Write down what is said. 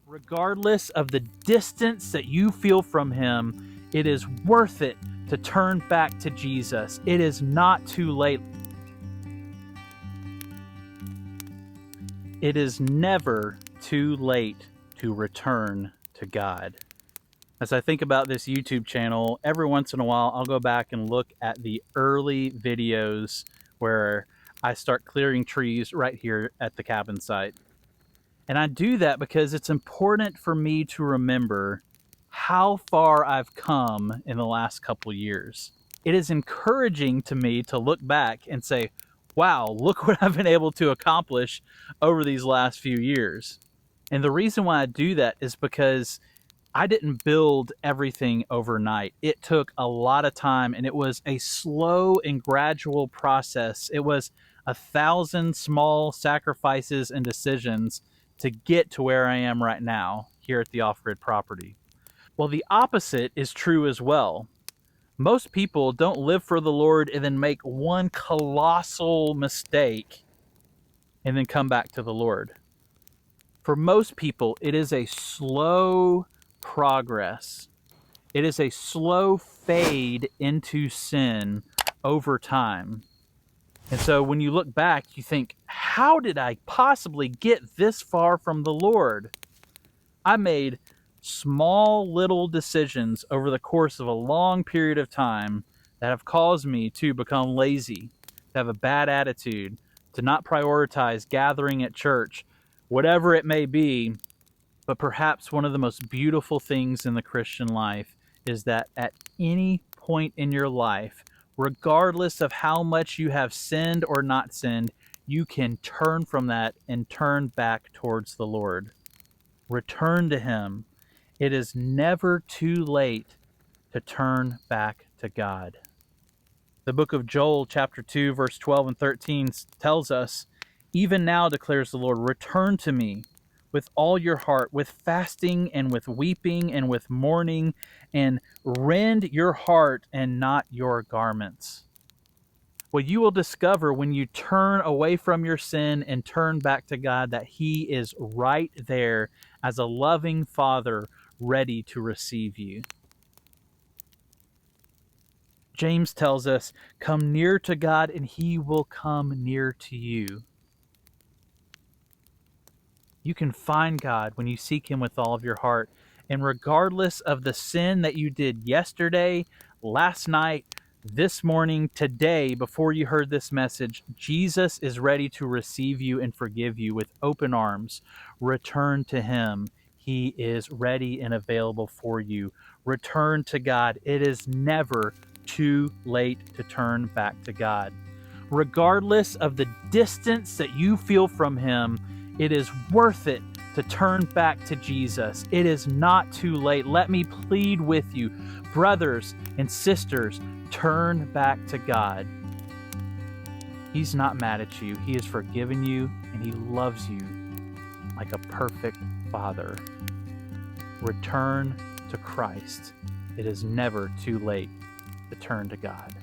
Regardless of the distance that you feel from Him, it is worth it to turn back to Jesus. It is not too late. It is never too late to return to God. As I think about this YouTube channel, every once in a while, I'll go back and look at the early videos where I start clearing trees right here at the cabin site. And I do that because it's important for me to remember how far I've come in the last couple years. It is encouraging to me to look back and say, wow, look what I've been able to accomplish over these last few years. And the reason why I do that is because I didn't build everything overnight. It took a lot of time, and it was a slow and gradual process. It was 1,000 small sacrifices and decisions to get to where I am right now here at the off-grid property. Well, the opposite is true as well. Most people don't live for the Lord and then make one colossal mistake and then come back to the Lord. For most people, it is a slow progress. It is a slow fade into sin over time. And so when you look back, you think, how did I possibly get this far from the Lord? I made small little decisions over the course of a long period of time that have caused me to become lazy, to have a bad attitude, to not prioritize gathering at church, whatever it may be. But perhaps one of the most beautiful things in the Christian life is that at any point in your life, regardless of how much you have sinned or not sinned, you can turn from that and turn back towards the Lord. Return to Him. It is never too late to turn back to God. The book of Joel, chapter 2, verse 12 and 13 tells us, "Even now, declares the Lord, return to me with all your heart, with fasting and with weeping and with mourning, and rend your heart and not your garments." Well, you will discover when you turn away from your sin and turn back to God that He is right there as a loving Father ready to receive you. James tells us, come near to God and He will come near to you. You can find God when you seek Him with all of your heart. And regardless of the sin that you did yesterday, last night, this morning, today, before you heard this message, Jesus is ready to receive you and forgive you with open arms. Return to Him. He is ready and available for you. Return to God. It is never too late to turn back to God. Regardless of the distance that you feel from Him, it is worth it to turn back to Jesus. It is not too late. Let me plead with you, brothers and sisters, turn back to God. He's not mad at you. He has forgiven you, and He loves you like a perfect Father. Return to Christ. It is never too late to turn to God.